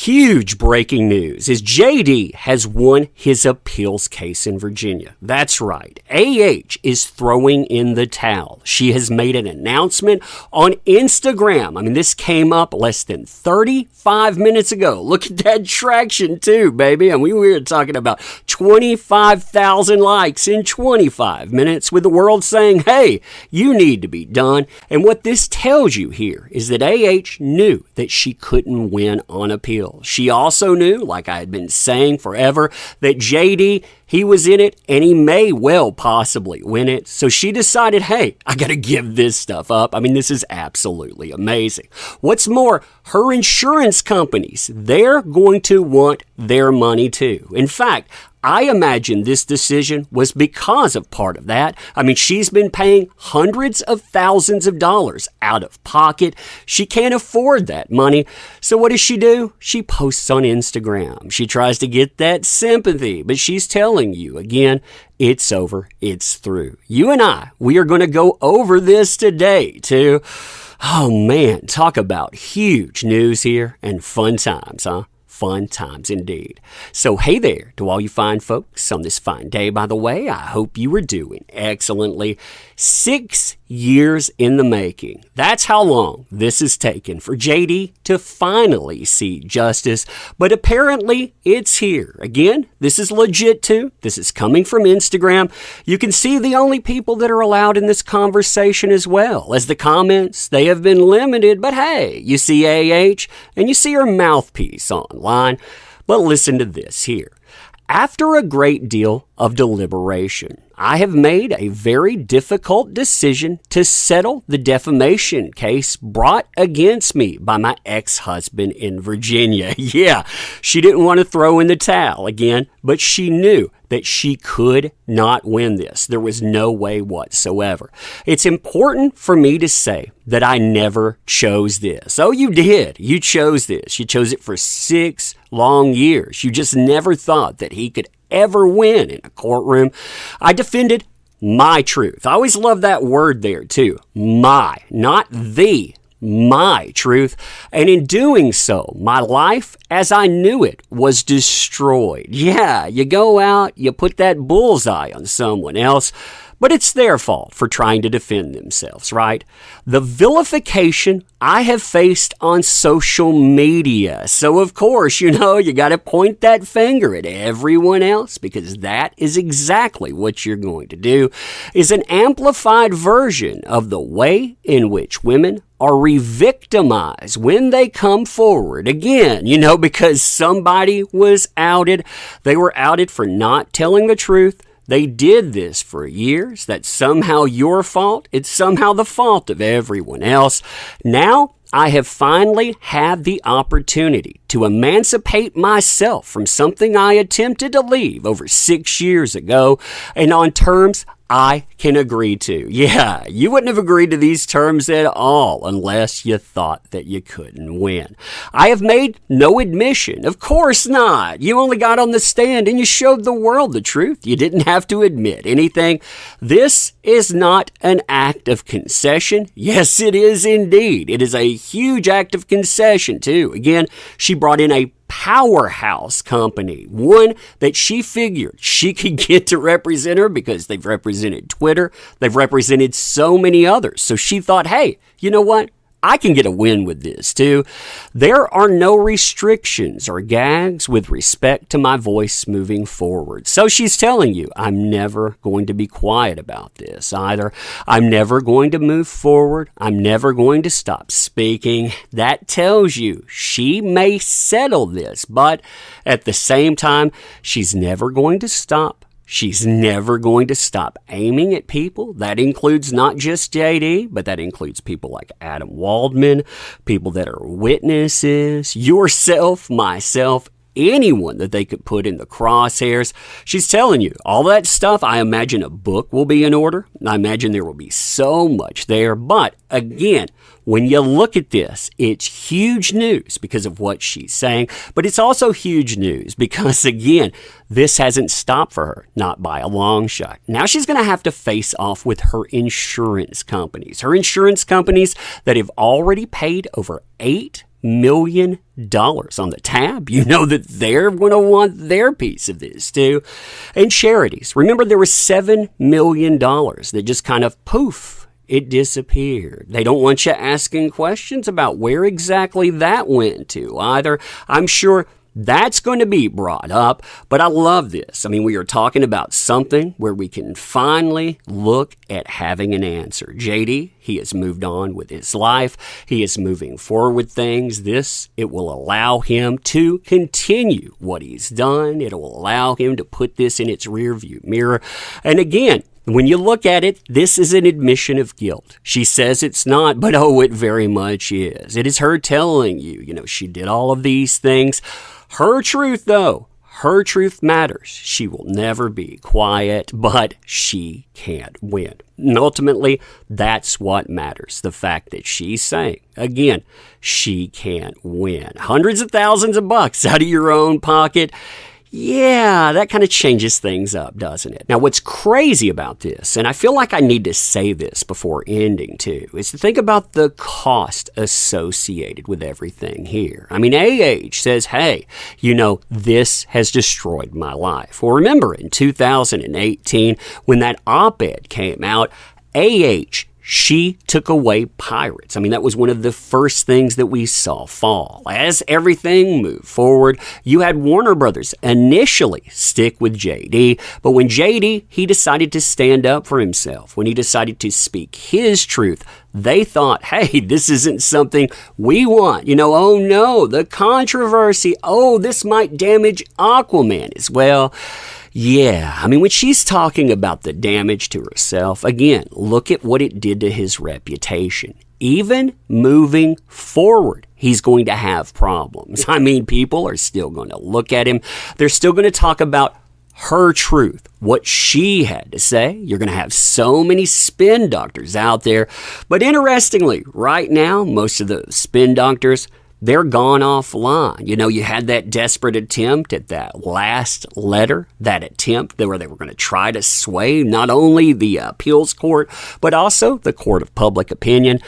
Huge breaking news is JD has won his appeals case in Virginia. That's right. AH is throwing in the towel. She has made an announcement on Instagram. I mean, this came up less than 35 minutes ago. Look at that traction too, baby. And we were talking about 25,000 likes in 25 minutes with the world saying, hey, you need to be done. And what this tells you here is that AH knew that she couldn't win on appeal. She also knew, like I had been saying forever, that JD, he was in it and he may well possibly win it. So she decided, hey, I got to give this stuff up. I mean, this is absolutely amazing. What's more, her insurance companies, they're going to want their money too. In fact, I imagine this decision was because of part of that. I mean, she's been paying hundreds of thousands of dollars out of pocket. She can't afford that money. So what does she do? She posts on Instagram. She tries to get that sympathy, but she's telling you again, it's over. It's through. You and I, we are going to go over this today too. Oh man, talk about huge news here and fun times, huh? Fun times indeed. So hey there to all you fine folks on this fine day, by the way. I hope you are doing excellently. 6 years in the making. That's how long this has taken for JD to finally see justice. But apparently it's here. Again, this is legit too. This is coming from Instagram. You can see the only people that are allowed in this conversation as well as the comments. They have been limited, but hey, you see AH and you see her mouthpiece online. But listen to this here. After a great deal of deliberation, I have made a very difficult decision to settle the defamation case brought against me by my ex-husband in Virginia. Yeah, she didn't want to throw in the towel again, but she knew that she could not win this. There was no way whatsoever. It's important for me to say that I never chose this. Oh, you did. You chose this. You chose it for 6 long years. You just never thought that he could ever win in a courtroom. I defended my truth. I always love that word there too. My, not the. My truth, and in doing so, my life as I knew it was destroyed. Yeah, you go out, you put that bullseye on someone else, but it's their fault for trying to defend themselves, right? The vilification I have faced on social media. So of course, you got to point that finger at everyone else because that is exactly what you're going to do, is an amplified version of the way in which women are re-victimized when they come forward. Again, because somebody was outed. They were outed for not telling the truth. They did this for years. That's somehow your fault. It's somehow the fault of everyone else. Now, I have finally had the opportunity to emancipate myself from something I attempted to leave over 6 years ago, and on terms I can agree to. Yeah, you wouldn't have agreed to these terms at all unless you thought that you couldn't win. I have made no admission. Of course not. You only got on the stand and you showed the world the truth. You didn't have to admit anything. This is not an act of concession. Yes, it is indeed. It is a huge act of concession too. Again, she brought in a powerhouse company, one that she figured she could get to represent her because they've represented Twitter, they've represented so many others. So she thought, hey, you know what? I can get a win with this too. There are no restrictions or gags with respect to my voice moving forward. So she's telling you, I'm never going to be quiet about this either. I'm never going to move forward. I'm never going to stop speaking. That tells you she may settle this, but at the same time, she's never going to stop. She's never going to stop aiming at people. That includes not just JD, but that includes people like Adam Waldman, people that are witnesses, yourself, myself, anyone that they could put in the crosshairs. She's telling you all that stuff. I imagine a book will be in order. I imagine there will be so much there. But again, when you look at this, it's huge news because of what she's saying, but it's also huge news because, again, this hasn't stopped for her, not by a long shot. Now she's going to have to face off with her insurance companies that have already paid over $8 million on the tab. You know that they're going to want their piece of this too. And charities. Remember, there was $7 million that just kind of poof, it disappeared. They don't want you asking questions about where exactly that went to either. I'm sure that's going to be brought up, but I love this. I mean, we are talking about something where we can finally look at having an answer. JD, he has moved on with his life. He is moving forward with things. It will allow him to continue what he's done. It will allow him to put this in its rearview mirror. And again, when you look at it, this is an admission of guilt. She says it's not, but oh, it very much is. It is her telling you, she did all of these things. Her truth, though, her truth matters. She will never be quiet, but she can't win. And ultimately, that's what matters. The fact that she's saying, again, she can't win. Hundreds of thousands of bucks out of your own pocket. Yeah, that kind of changes things up, doesn't it? Now, what's crazy about this, and I feel like I need to say this before ending too, is to think about the cost associated with everything here. I mean, says, hey, this has destroyed my life. Well, remember in 2018, when that op-ed came out, she took away pirates. I mean, that was one of the first things that we saw fall. As everything moved forward, you had Warner Brothers initially stick with JD, but when JD, he decided to stand up for himself, when he decided to speak his truth, they thought, hey, this isn't something we want. Oh no, the controversy. Oh, this might damage Aquaman as well. Yeah, I mean, when she's talking about the damage to herself, again, look at what it did to his reputation. Even moving forward, he's going to have problems. I mean, people are still going to look at him. They're still going to talk about her truth, what she had to say. You're going to have so many spin doctors out there. But interestingly, right now, most of the spin doctors, they're gone offline. You had that desperate attempt at that last letter, that attempt where they were going to try to sway not only the appeals court, but also the court of public opinion.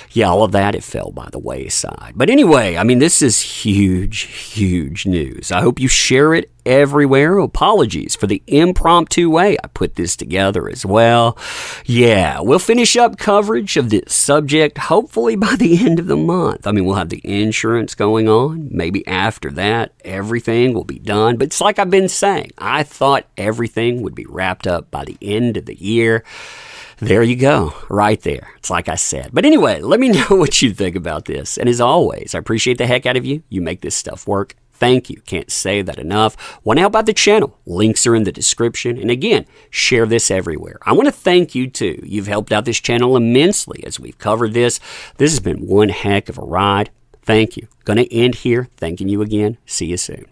Yeah, all of that, it fell by the wayside. But anyway, I mean, this is huge, huge news. I hope you share it everywhere. Apologies for the impromptu way I put this together as well. Yeah, we'll finish up coverage of this subject hopefully by the end of the month. I mean, we'll have the insurance going on. Maybe after that, everything will be done. But it's like I've been saying, I thought everything would be wrapped up by the end of the year. There you go, right there. It's like I said. But anyway, let me know what you think about this. And as always, I appreciate the heck out of you. You make this stuff work. Thank you. Can't say that enough. Want to help out the channel? Links are in the description. And again, share this everywhere. I want to thank you too. You've helped out this channel immensely as we've covered this. This has been one heck of a ride. Thank you. Going to end here. Thanking you again. See you soon.